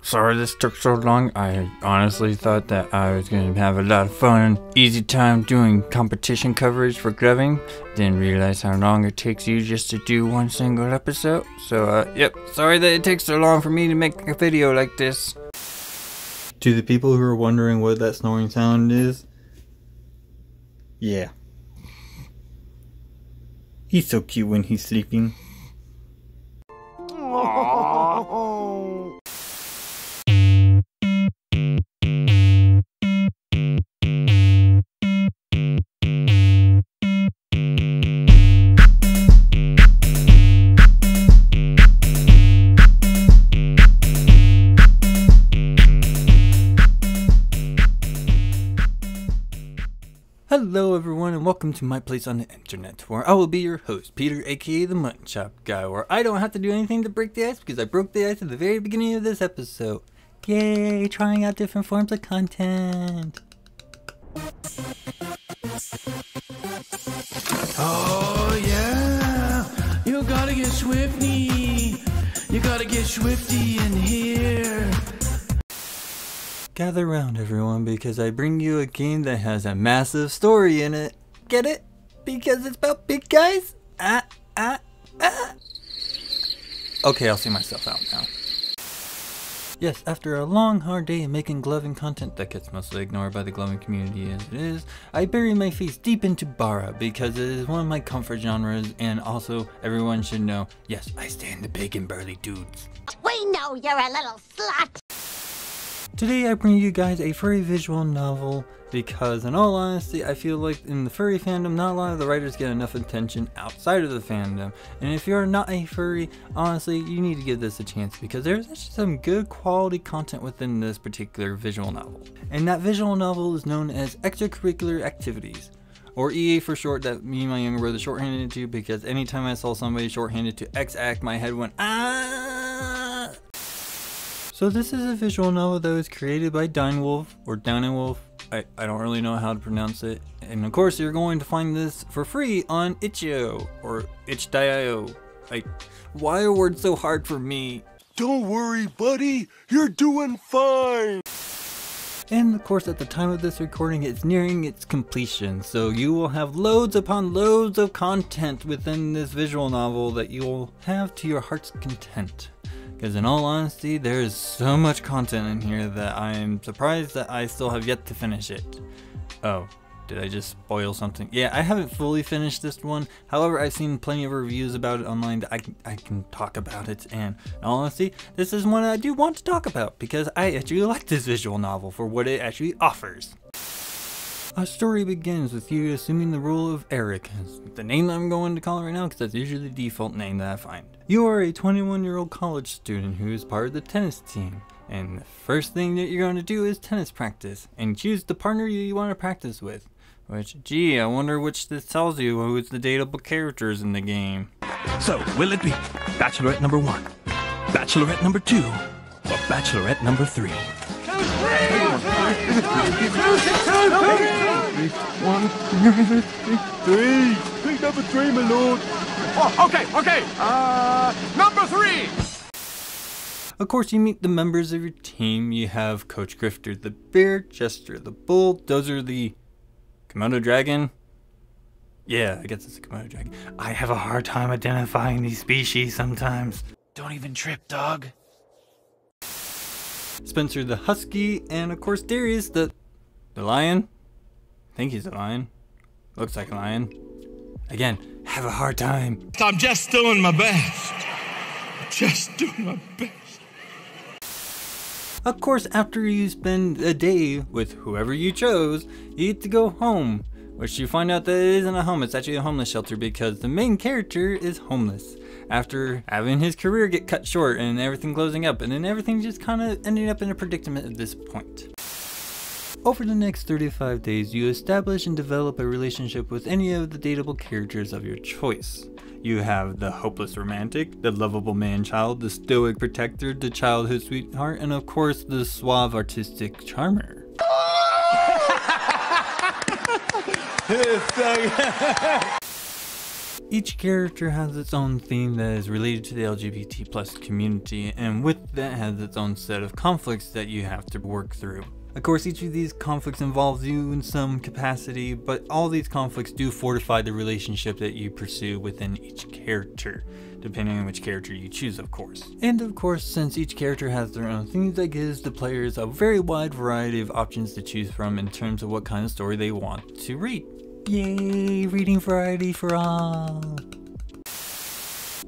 Sorry this took so long. I honestly thought that I was going to have a lot of fun, easy time doing competition coverage for gloving. Didn't realize how long it takes you just to do one single episode. So, yep, sorry that it takes so long for me to make a video like this. To the people who are wondering what that snoring sound is, yeah. He's so cute when he's sleeping. Hello everyone and welcome to my place on the internet, where I will be your host, Peter, aka the Mutton Chop Guy, where I don't have to do anything to break the ice because I broke the ice at the very beginning of this episode. Yay, trying out different forms of content. Oh yeah, you gotta get swifty. You gotta get swifty in here. Gather round everyone, because I bring you a game that has a massive story in it. Get it? Because it's about big guys? Okay, I'll see myself out now. Yes, after a long hard day of making gloving content that gets mostly ignored by the gloving community as it is, I bury my face deep into Bara because it is one of my comfort genres, and also everyone should know, yes, I stand the big and burly dudes. We know you're a little slut! Today I bring you guys a furry visual novel because, in all honesty, I feel like in the furry fandom not a lot of the writers get enough attention outside of the fandom, and if you're not a furry, honestly you need to give this a chance because there's actually some good quality content within this particular visual novel. And that visual novel is known as Extracurricular Activities, or EA for short, that me and my younger brother shorthanded to, because anytime I saw somebody shorthanded to X-Act, my head went ah. So this is a visual novel that was created by Dynewolf, or Downewolf, I don't really know how to pronounce it. And of course you're going to find this for free on itch.io, or itch.io. Why are words so hard for me? Don't worry, buddy, you're doing fine! And of course at the time of this recording it's nearing its completion, so you will have loads upon loads of content within this visual novel that you will have to your heart's content. Because in all honesty, there is so much content in here that I am surprised that I still have yet to finish it. Oh, did I just spoil something? Yeah, I haven't fully finished this one. However, I've seen plenty of reviews about it online that I can talk about it. And in all honesty, this is one I do want to talk about because I actually like this visual novel for what it actually offers. Our story begins with you assuming the role of Eric, the name I'm going to call it right now because that's usually the default name that I find. You are a 21-year-old college student who is part of the tennis team, and the first thing that you're going to do is tennis practice, and choose the partner you want to practice with. Which, gee, I wonder which this tells you who is the dateable characters in the game. So, will it be Bachelorette number 1, Bachelorette number 2, or Bachelorette number 3? Pick number 3, my lord. Oh, okay. Number 3! Of course, you meet the members of your team. You have Coach Grifter the Bear, Jester the Bull, Dozer the Komodo Dragon. Yeah, I guess it's a Komodo Dragon. I have a hard time identifying these species sometimes. Don't even trip, dog. Spencer the Husky, and of course Darius the Lion. I think he's a lion. Looks like a lion. Again, have a hard time. I'm just doing my best. Just doing my best. Of course, after you spend a day with whoever you chose, you get to go home. Which you find out that it isn't a home, it's actually a homeless shelter because the main character is homeless. After having his career get cut short and everything closing up, and then everything just kind of ended up in a predicament at this point. Over the next 35 days, you establish and develop a relationship with any of the dateable characters of your choice. You have the hopeless romantic, the lovable man-child, the stoic protector, the childhood sweetheart, and of course the suave artistic charmer. Each character has its own theme that is related to the LGBT plus community, and with that has its own set of conflicts that you have to work through. Of course, each of these conflicts involves you in some capacity, but all these conflicts do fortify the relationship that you pursue within each character, depending on which character you choose, of course. And of course, since each character has their own themes, that gives the players a very wide variety of options to choose from in terms of what kind of story they want to read. Yay, reading variety for all!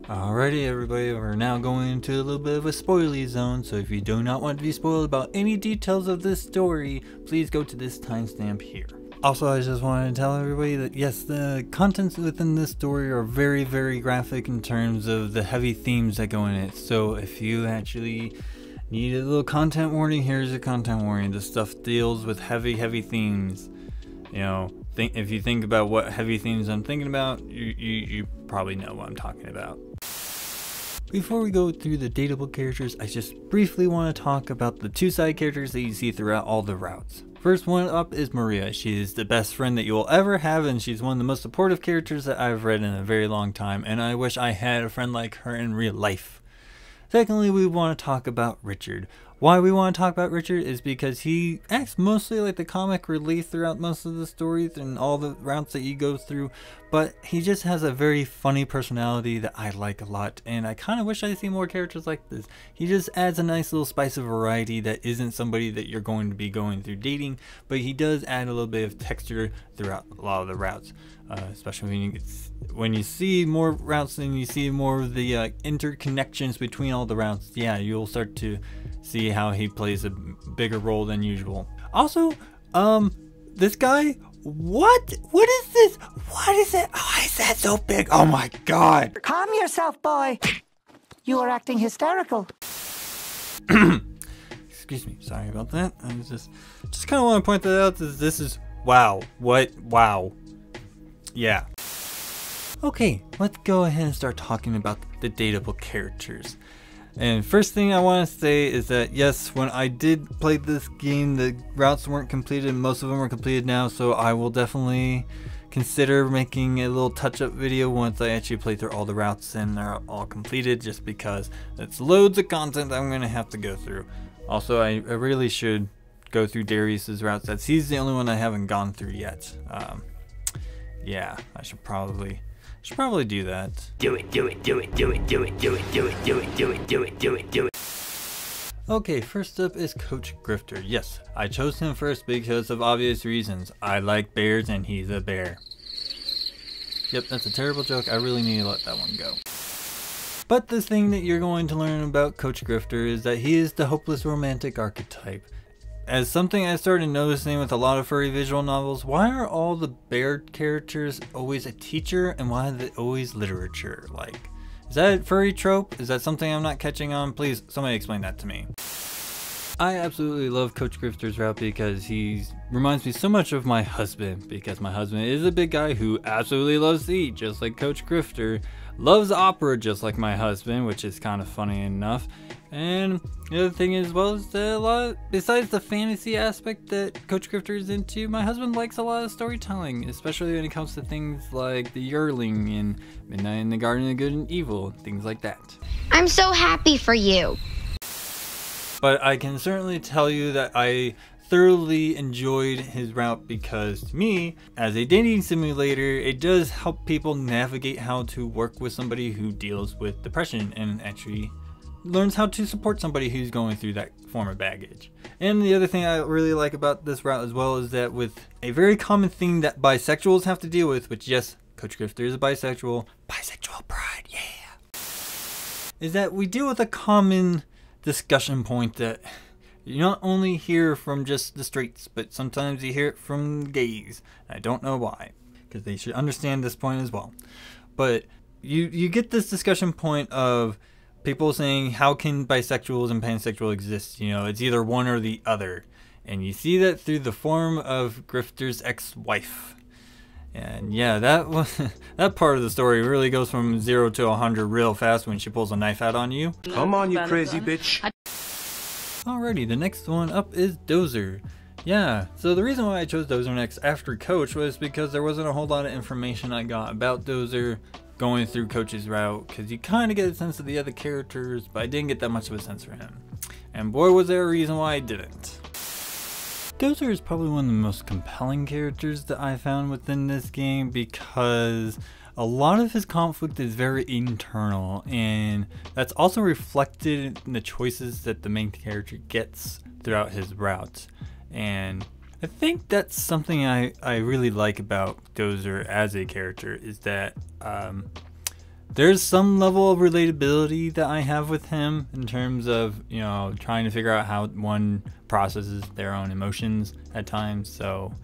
Alrighty everybody, we're now going into a little bit of a spoily zone, so if you do not want to be spoiled about any details of this story, please go to this timestamp here. Also, I just wanted to tell everybody that yes, the contents within this story are very, very graphic in terms of the heavy themes that go in it, so if you actually need a little content warning, here's a content warning. This stuff deals with heavy themes. You know, if you think about what heavy themes I'm thinking about, you probably know what I'm talking about. Before we go through the dateable characters, I just briefly want to talk about the two side characters that you see throughout all the routes. First one up is Maria. She is the best friend that you will ever have, and she's one of the most supportive characters that I've read in a very long time, and I wish I had a friend like her in real life. Secondly, we want to talk about Richard. Why we want to talk about Richard is because he acts mostly like the comic relief throughout most of the stories and all the routes that you go through, but he just has a very funny personality that I like a lot, and I kind of wish I see more characters like this. He just adds a nice little spice of variety that isn't somebody that you're going to be going through dating, but he does add a little bit of texture throughout a lot of the routes, especially when you see more routes and you see more of the interconnections between all the routes. Yeah, you'll start to see how he plays a bigger role than usual. Also, this guy, what is this? What is it? Why is that so big? Oh my god. Calm yourself, boy. You are acting hysterical. Excuse me, sorry about that. I was just kind of want to point that out. This is wow. What? Wow. Yeah. Okay, let's go ahead and start talking about the dateable characters. And first thing I want to say is that yes, when I did play this game, the routes weren't completed. Most of them are completed now, so I will definitely consider making a little touch-up video once I actually play through all the routes and they're all completed, just because it's loads of content I'm going to have to go through. Also, I really should go through Darius's routes, as he's the only one I haven't gone through yet. Yeah, I should probably do that. Do it. Okay, first up is Coach Grifter. Yes, I chose him first because of obvious reasons. I like bears and he's a bear. Yep, that's a terrible joke. I really need to let that one go. But the thing that you're going to learn about Coach Grifter is that he is the hopeless romantic archetype. As something I started noticing with a lot of furry visual novels, why are all the bear characters always a teacher and why are they always literature? Like, is that a furry trope? Is that something I'm not catching on? Please, somebody explain that to me. I absolutely love Coach Grifter's route because he reminds me so much of my husband, because my husband is a big guy who absolutely loves to eat, just like Coach Grifter, loves opera just like my husband, which is kind of funny enough. And the other thing is, well, is that besides the fantasy aspect that Coach Grifter is into, my husband likes a lot of storytelling, especially when it comes to things like The Yearling and Midnight in the Garden of Good and Evil, things like that. I'm so happy for you. But I can certainly tell you that I thoroughly enjoyed his route because to me, as a dating simulator, it does help people navigate how to work with somebody who deals with depression and actually learns how to support somebody who's going through that form of baggage. And the other thing I really like about this route as well is that with a very common thing that bisexuals have to deal with, which yes, Coach Grifter is a bisexual pride, yeah, is that we deal with a common discussion point that you not only hear from just the straights, but sometimes you hear it from gays. I don't know why, because they should understand this point as well. But you get this discussion point of people saying, how can bisexuals and pansexual exist? You know, it's either one or the other. And you see that through the form of Grifter's ex-wife. And yeah, that part of the story really goes from 0 to 100 real fast when she pulls a knife out on you. Come on, you crazy bitch. Alrighty, the next one up is Dozer. Yeah, so the reason why I chose Dozer next after Coach was because there wasn't a whole lot of information I got about Dozer going through Coach's route, because you kind of get a sense of the other characters, but I didn't get that much of a sense for him. And boy, was there a reason why I didn't. Dozer is probably one of the most compelling characters that I found within this game, because a lot of his conflict is very internal, and that's also reflected in the choices that the main character gets throughout his route. And I think that's something I really like about Dozer as a character, is that there's some level of relatability that I have with him in terms of, you know, trying to figure out how one processes their own emotions at times. So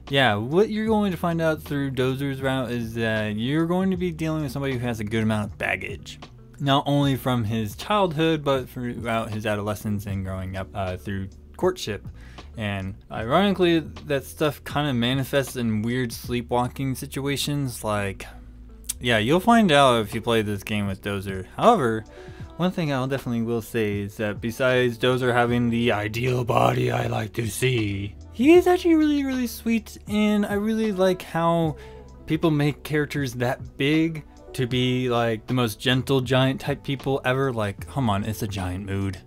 yeah, what you're going to find out through Dozer's route is that you're going to be dealing with somebody who has a good amount of baggage. Not only from his childhood, but throughout his adolescence and growing up through courtship. And ironically, that stuff kind of manifests in weird sleepwalking situations. Like, yeah, you'll find out if you play this game with Dozer. However, one thing I'll definitely will say is that besides Dozer having the ideal body I like to see, he is actually really, really sweet, and I really like how people make characters that big to be like the most gentle giant type people ever. Like, come on, it's a giant mood.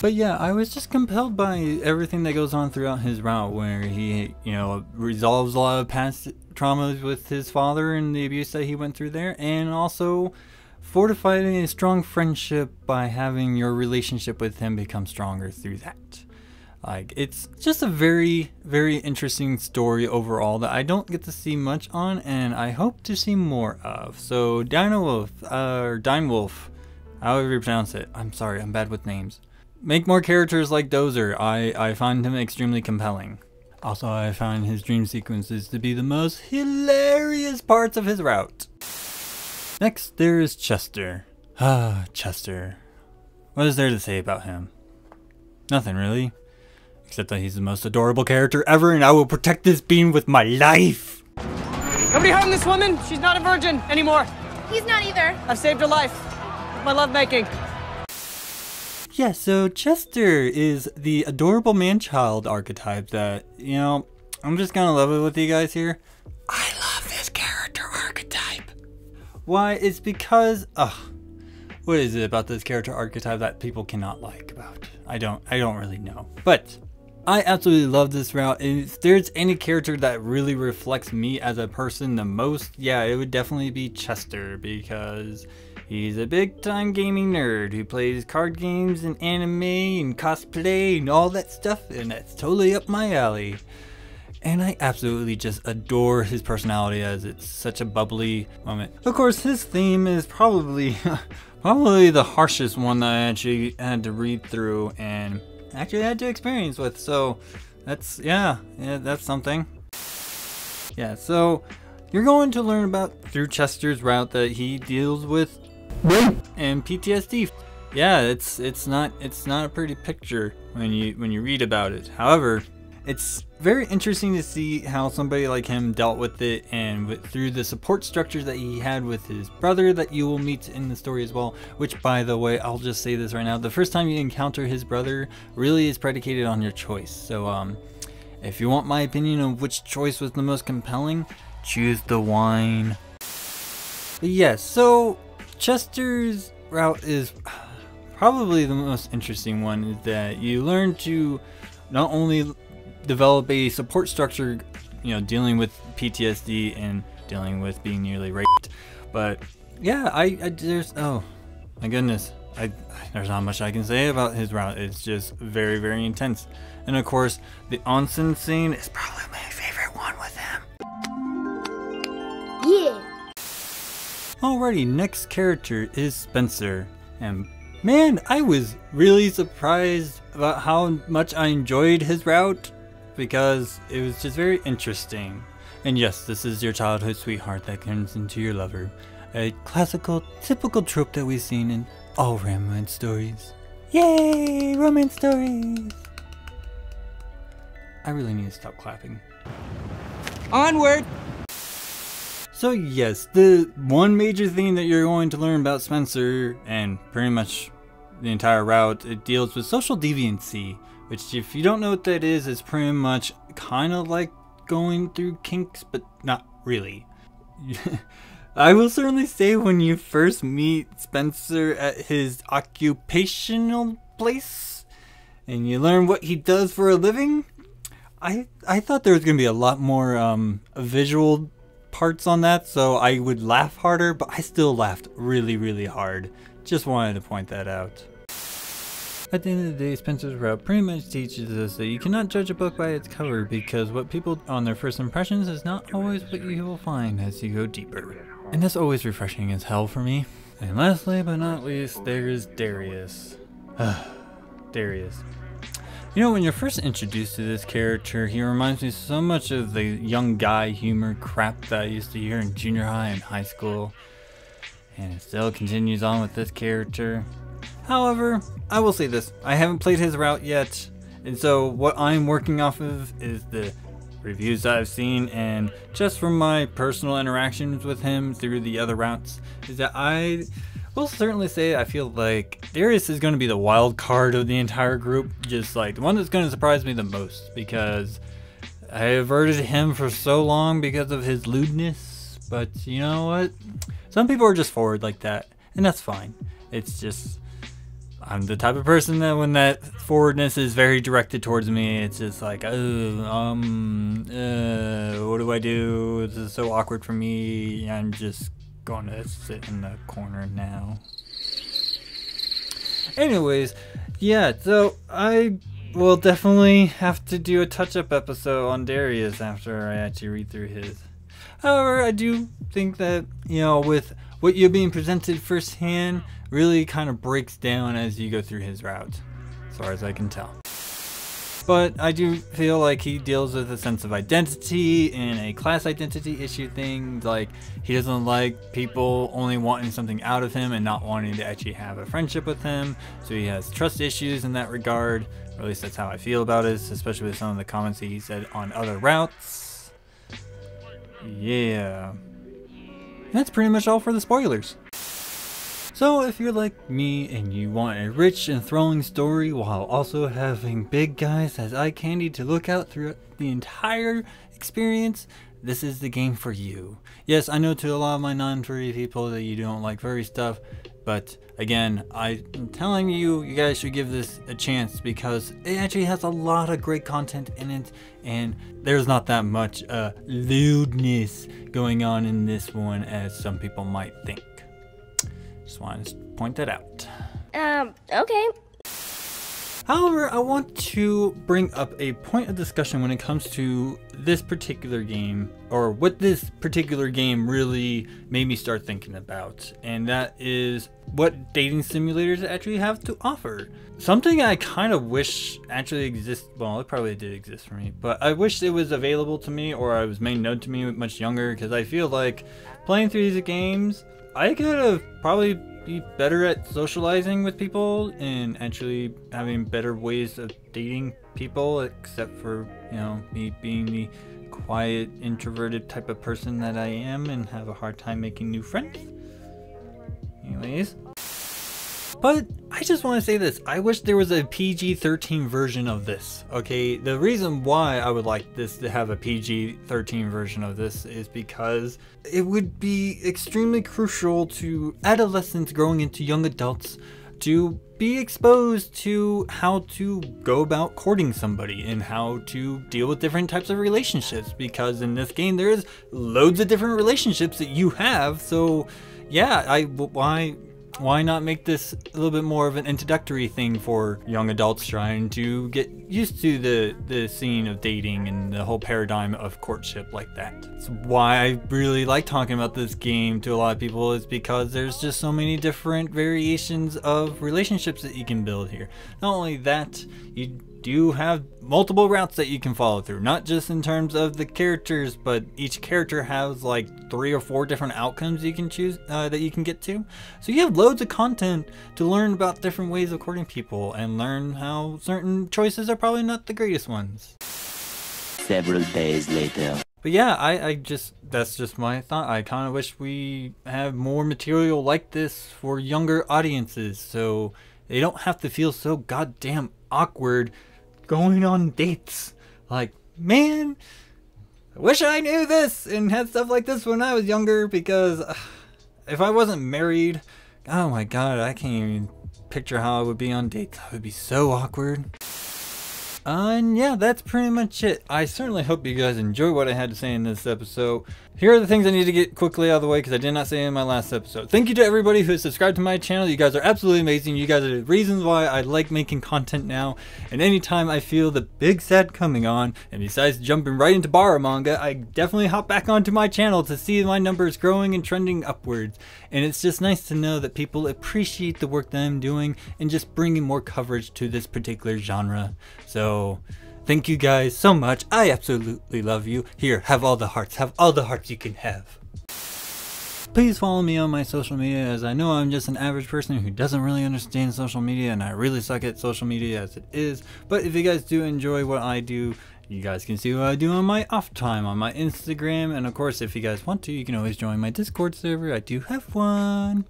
But yeah, I was just compelled by everything that goes on throughout his route, where he, you know, resolves a lot of past traumas with his father and the abuse that he went through there, and also fortifying a strong friendship by having your relationship with him become stronger through that. Like, it's just a very, very interesting story overall that I don't get to see much on, and I hope to see more of. So Dinewolf, or Dinewolf, however you pronounce it. I'm sorry, I'm bad with names. Make more characters like Dozer. I find him extremely compelling. Also, I find his dream sequences to be the most hilarious parts of his route. Next, there is Chester. Ah, Chester. What is there to say about him? Nothing really. Except that he's the most adorable character ever, and I will protect this being with my life. Nobody harm this woman. She's not a virgin anymore. He's not either. I've saved her life. My lovemaking. Yeah, so Chester is the adorable man-child archetype that, you know, I'm just gonna love it with you guys here. I love this character archetype. Why? It's because, what is it about this character archetype that people cannot like about? I don't really know. But I absolutely love this route, and if there's any character that really reflects me as a person the most, yeah, it would definitely be Chester, because he's a big-time gaming nerd who plays card games and anime and cosplay and all that stuff, and that's totally up my alley. And I absolutely just adore his personality, as it's such a bubbly moment. Of course, his theme is probably the harshest one that I actually had to read through and actually had to experience with. So that's, yeah, that's something. Yeah, so you're going to learn about through Chester's route that he deals with rape and PTSD. Yeah, it's not a pretty picture when you read about it. However, it's very interesting to see how somebody like him dealt with it, and through the support structure that he had with his brother that you will meet in the story as well. Which, by the way, I'll just say this right now, the first time you encounter his brother really is predicated on your choice. So if you want my opinion of which choice was the most compelling, choose the wine. But yes, so Chester's route is probably the most interesting one, is that you learn to not only develop a support structure, you know, dealing with PTSD and dealing with being nearly raped, but yeah, there's, oh my goodness, there's not much I can say about his route. It's just very, very intense. And of course, the onsen scene is probably my favorite one with him. Yeah. Alrighty, next character is Spencer, and man, I was really surprised about how much I enjoyed his route, because it was just very interesting. And yes, this is your childhood sweetheart that turns into your lover. A classical, typical trope that we've seen in all romance stories. Yay, romance stories! I really need to stop clapping. Onward! So yes, the one major thing that you're going to learn about Spencer, and pretty much the entire route, it deals with social deviancy, which, if you don't know what that is, it's pretty much kind of like going through kinks, but not really. I will certainly say when you first meet Spencer at his occupational place and you learn what he does for a living, I thought there was going to be a lot more visual parts on that, so I would laugh harder, but I still laughed really, really hard. Just wanted to point that out. At the end of the day, Spencer's route pretty much teaches us that you cannot judge a book by its cover, because what people on their first impressions is not always what you will find as you go deeper. And that's always refreshing as hell for me. And lastly but not least, there's Darius. Darius. You know, when you're first introduced to this character, he reminds me so much of the young guy humor crap that I used to hear in junior high and high school. And it still continues on with this character. However, I will say this, I haven't played his route yet, and so what I'm working off of is the reviews that I've seen, and just from my personal interactions with him through the other routes, is that I will certainly say I feel like Darius is going to be the wild card of the entire group, just like the one that's going to surprise me the most, because I averted him for so long because of his lewdness, but you know what? Some people are just forward like that, and that's fine. It's just, I'm the type of person that when that forwardness is very directed towards me, it's just like, what do I do? This is so awkward for me. I'm just going to sit in the corner now. Anyways, yeah, so I will definitely have to do a touch-up episode on Darius after I actually read through his. However, I do think that, you know, with what you're being presented firsthand, really kind of breaks down as you go through his route, as far as I can tell. But I do feel like he deals with a sense of identity and a class identity issue thing. Like, he doesn't like people only wanting something out of him and not wanting to actually have a friendship with him. So he has trust issues in that regard. Or at least that's how I feel about it, especially with some of the comments that he said on other routes. Yeah. That's pretty much all for the spoilers. So if you're like me and you want a rich, enthralling story while also having big guys as eye candy to look out throughout the entire experience, this is the game for you. Yes, I know to a lot of my non-furry people that you don't like furry stuff, but again, I'm telling you, you guys should give this a chance because it actually has a lot of great content in it, and there's not that much lewdness going on in this one as some people might think. Just wanted to point that out. Okay. However, I want to bring up a point of discussion when it comes to this particular game, or what this particular game really made me start thinking about, and that is what dating simulators actually have to offer. Something I kind of wish actually exists, well, it probably did exist for me, but I wish it was available to me, or I was made known to me much younger, because I feel like playing through these games, I could have probably be better at socializing with people and actually having better ways of dating people, except for, you know, me being the quiet, introverted type of person that I am and have a hard time making new friends. Anyways. But I just want to say this, I wish there was a PG-13 version of this, okay? The reason why I would like this to have a PG-13 version of this is because it would be extremely crucial to adolescents growing into young adults to be exposed to how to go about courting somebody and how to deal with different types of relationships, because in this game there's loads of different relationships that you have. So yeah, why not make this a little bit more of an introductory thing for young adults trying to get used to the scene of dating and the whole paradigm of courtship like that. That's why I really like talking about this game to a lot of people, is because there's just so many different variations of relationships that you can build here. Not only that, you do have multiple routes that you can follow through, not just in terms of the characters, but each character has like 3 or 4 different outcomes you can choose that you can get to. So you have loads of content to learn about different ways of courting people and learn how certain choices are probably not the greatest ones. Several days later. But yeah, that's just my thought. I kind of wish we have more material like this for younger audiences, so they don't have to feel so goddamn awkward going on dates. Like, man, wish I knew this and had stuff like this when I was younger, because if I wasn't married, oh my god, I can't even picture how I would be on dates. That would be so awkward. And yeah, that's pretty much it. I certainly hope you guys enjoy what I had to say in this episode. Here are the things I need to get quickly out of the way because I did not say in my last episode. Thank you to everybody who has subscribed to my channel. You guys are absolutely amazing. You guys are the reasons why I like making content now. And anytime I feel the big set coming on, and besides jumping right into Bara manga, I definitely hop back onto my channel to see my numbers growing and trending upwards. And it's just nice to know that people appreciate the work that I'm doing and just bringing more coverage to this particular genre. So thank you guys so much. I absolutely love you. Here, have all the hearts. Have all the hearts you can have. Please follow me on my social media, as I know I'm just an average person who doesn't really understand social media, and I really suck at social media as it is. But if you guys do enjoy what I do, you guys can see what I do on my off time on my Instagram. And of course, if you guys want to, you can always join my Discord server. I do have one.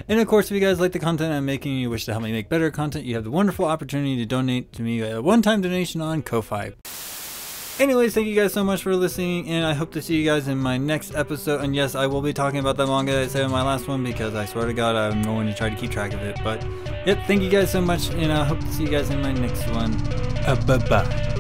And of course, if you guys like the content I'm making and you wish to help me make better content, you have the wonderful opportunity to donate to me a one-time donation on Ko-Fi. Anyways, thank you guys so much for listening, and I hope to see you guys in my next episode. And yes, I will be talking about that manga I said in my last one, because I swear to God, I'm going to try to keep track of it. But yep, thank you guys so much, and I hope to see you guys in my next one. Bye-bye.